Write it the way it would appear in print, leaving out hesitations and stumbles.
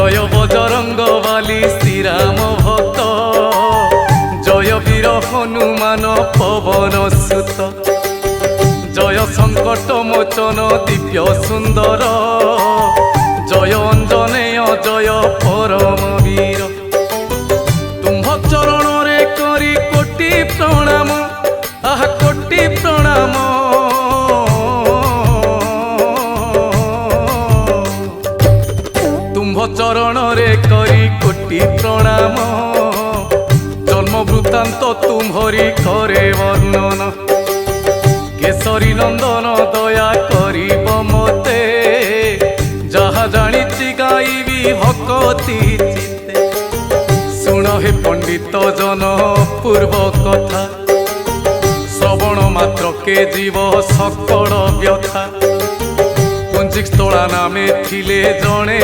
জয় বজরঙ্গ বালি শ্রীরাম ভক্ত, জয় বীর হনুমান পবন সুত, জয় সংকট মোচন দিব্য সুন্দর, জয় অঞ্জনেয় জয় পরম বীর। তুম্ভ চরণরে করি কোটি প্রণাম, আহ কোটি প্রণাম। তুম্ভ চরণরে করি কোটি প্রণাম, জন্ম বৃত্তান্ত তুম্ভরি করে বর্ণন। কেশরী নন্দন দয়া করিব মতে, যাহা জানিছি গাইবি ভকতি চিত্তে। শুণ হে পণ্ডিত জন পূর্ব কথা, শ্রবণ মাত্রকে জীব সকল ব্যথা। পুঞ্জিক স্থলা নামে থিলে জଣେ